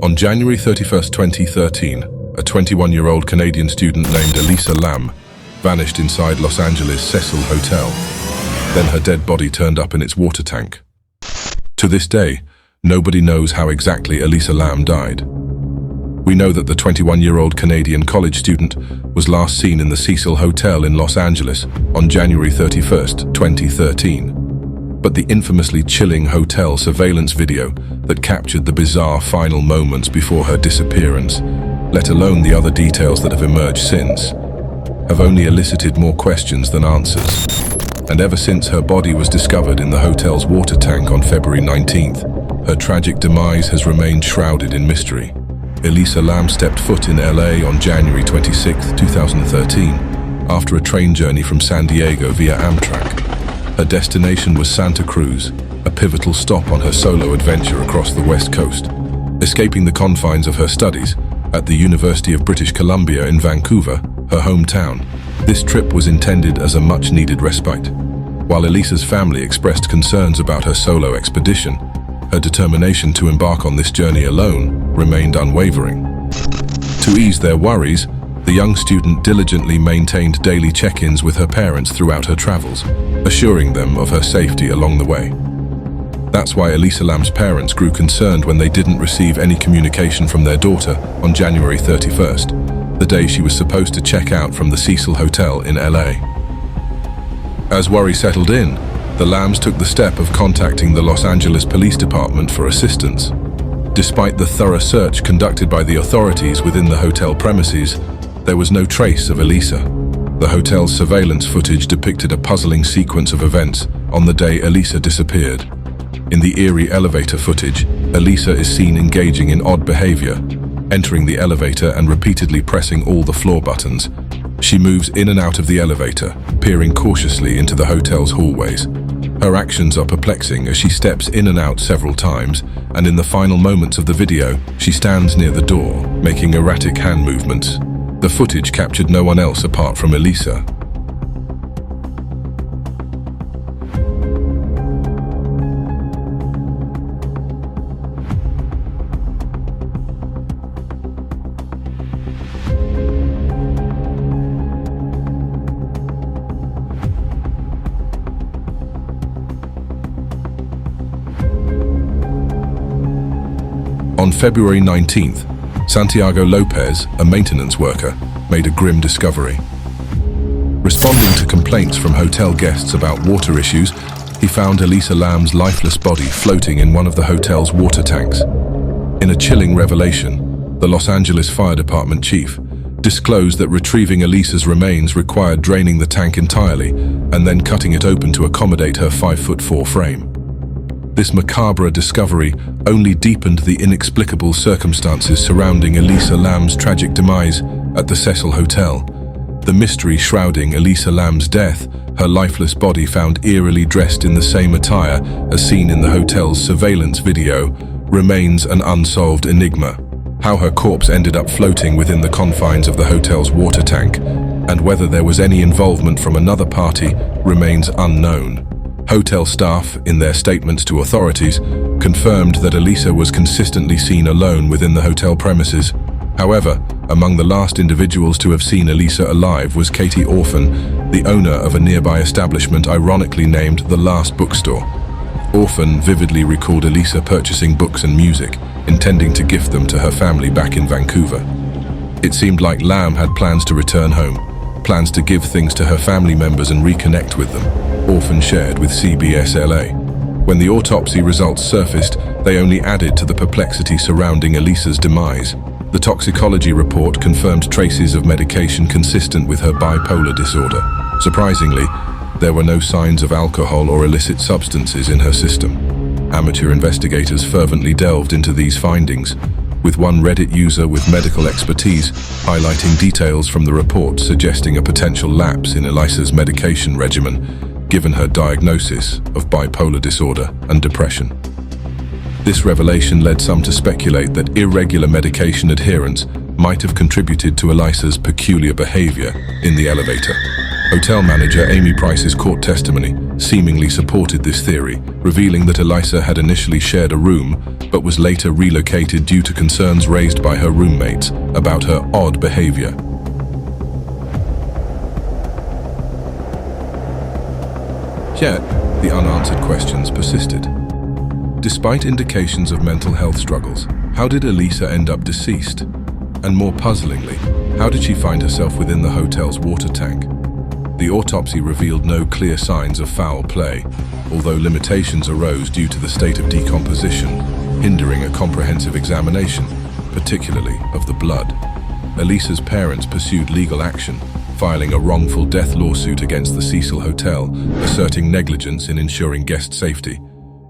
On January 31, 2013, a 21-year-old Canadian student named Elisa Lam vanished inside Los Angeles' Cecil Hotel. Then her dead body turned up in its water tank. To this day, nobody knows how exactly Elisa Lam died. We know that the 21-year-old Canadian college student was last seen in the Cecil Hotel in Los Angeles on January 31, 2013. But the infamously chilling hotel surveillance video that captured the bizarre final moments before her disappearance, let alone the other details that have emerged since, have only elicited more questions than answers. And ever since her body was discovered in the hotel's water tank on February 19th, her tragic demise has remained shrouded in mystery. Elisa Lam stepped foot in LA on January 26, 2013, after a train journey from San Diego via Amtrak. Her destination was Santa Cruz, a pivotal stop on her solo adventure across the West Coast. Escaping the confines of her studies at the University of British Columbia in Vancouver, her hometown, this trip was intended as a much-needed respite. While Elisa's family expressed concerns about her solo expedition, her determination to embark on this journey alone remained unwavering. To ease their worries, the young student diligently maintained daily check-ins with her parents throughout her travels, assuring them of her safety along the way. That's why Elisa Lam's parents grew concerned when they didn't receive any communication from their daughter on January 31st, the day she was supposed to check out from the Cecil Hotel in LA. As worry settled in, the Lams took the step of contacting the Los Angeles Police Department for assistance. Despite the thorough search conducted by the authorities within the hotel premises, there was no trace of Elisa. The hotel's surveillance footage depicted a puzzling sequence of events on the day Elisa disappeared. In the eerie elevator footage, Elisa is seen engaging in odd behavior, entering the elevator and repeatedly pressing all the floor buttons. She moves in and out of the elevator, peering cautiously into the hotel's hallways. Her actions are perplexing as she steps in and out several times, and in the final moments of the video, she stands near the door, making erratic hand movements. The footage captured no one else apart from Elisa. On February 19th, Santiago Lopez, a maintenance worker, made a grim discovery. Responding to complaints from hotel guests about water issues, he found Elisa Lam's lifeless body floating in one of the hotel's water tanks. In a chilling revelation, the Los Angeles Fire Department chief disclosed that retrieving Elisa's remains required draining the tank entirely and then cutting it open to accommodate her 5'4" frame. This macabre discovery only deepened the inexplicable circumstances surrounding Elisa Lam's tragic demise at the Cecil Hotel. The mystery shrouding Elisa Lam's death, her lifeless body found eerily dressed in the same attire as seen in the hotel's surveillance video, remains an unsolved enigma. How her corpse ended up floating within the confines of the hotel's water tank, and whether there was any involvement from another party, remains unknown. Hotel staff, in their statements to authorities, confirmed that Elisa was consistently seen alone within the hotel premises. However, among the last individuals to have seen Elisa alive was Katie Orphan, the owner of a nearby establishment ironically named The Last Bookstore. Orphan vividly recalled Elisa purchasing books and music, intending to gift them to her family back in Vancouver. It seemed like Lam had plans to return home, plans to give things to her family members and reconnect with them, Orphan shared with CBS LA. When the autopsy results surfaced, they only added to the perplexity surrounding Elisa's demise. The toxicology report confirmed traces of medication consistent with her bipolar disorder. Surprisingly, there were no signs of alcohol or illicit substances in her system. Amateur investigators fervently delved into these findings, with one Reddit user with medical expertise highlighting details from the report suggesting a potential lapse in Elisa's medication regimen, given her diagnosis of bipolar disorder and depression. This revelation led some to speculate that irregular medication adherence might have contributed to Elisa's peculiar behavior in the elevator. Hotel manager Amy Price's court testimony seemingly supported this theory, revealing that Elisa had initially shared a room but was later relocated due to concerns raised by her roommates about her odd behavior. Yet, the unanswered questions persisted. Despite indications of mental health struggles, how did Elisa end up deceased? And more puzzlingly, how did she find herself within the hotel's water tank? The autopsy revealed no clear signs of foul play, although limitations arose due to the state of decomposition, hindering a comprehensive examination, particularly of the blood. Elisa's parents pursued legal action, filing a wrongful death lawsuit against the Cecil Hotel, asserting negligence in ensuring guest safety.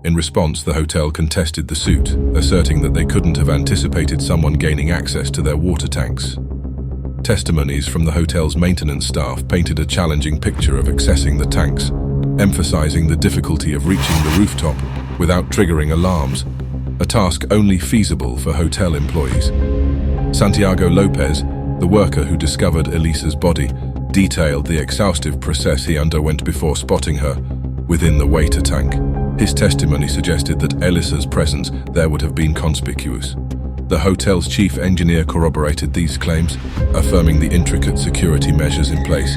In response, the hotel contested the suit, asserting that they couldn't have anticipated someone gaining access to their water tanks. Testimonies from the hotel's maintenance staff painted a challenging picture of accessing the tanks, emphasizing the difficulty of reaching the rooftop without triggering alarms, a task only feasible for hotel employees. Santiago Lopez, the worker who discovered Elisa's body, detailed the exhaustive process he underwent before spotting her within the water tank. His testimony suggested that Elisa's presence there would have been conspicuous. The hotel's chief engineer corroborated these claims, affirming the intricate security measures in place,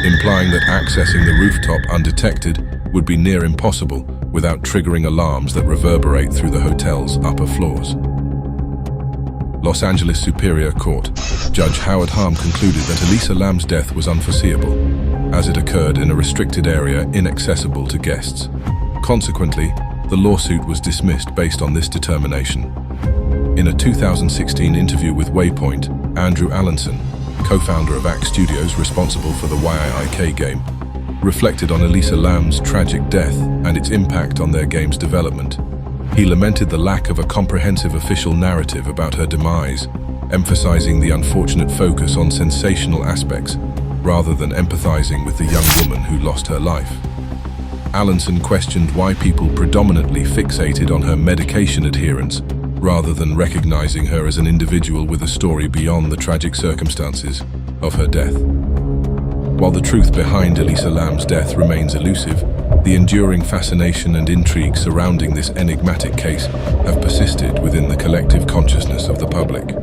implying that accessing the rooftop undetected would be near impossible without triggering alarms that reverberate through the hotel's upper floors. Los Angeles Superior Court, Judge Howard Harm concluded that Elisa Lam's death was unforeseeable, as it occurred in a restricted area inaccessible to guests. Consequently, the lawsuit was dismissed based on this determination. In a 2016 interview with Waypoint, Andrew Allenson, co-founder of Axe Studios responsible for the YIIK game, reflected on Elisa Lam's tragic death and its impact on their game's development. He lamented the lack of a comprehensive official narrative about her demise, emphasizing the unfortunate focus on sensational aspects rather than empathizing with the young woman who lost her life. Allenson questioned why people predominantly fixated on her medication adherence rather than recognizing her as an individual with a story beyond the tragic circumstances of her death. While the truth behind Elisa Lam's death remains elusive, the enduring fascination and intrigue surrounding this enigmatic case have persisted within the collective consciousness of the public.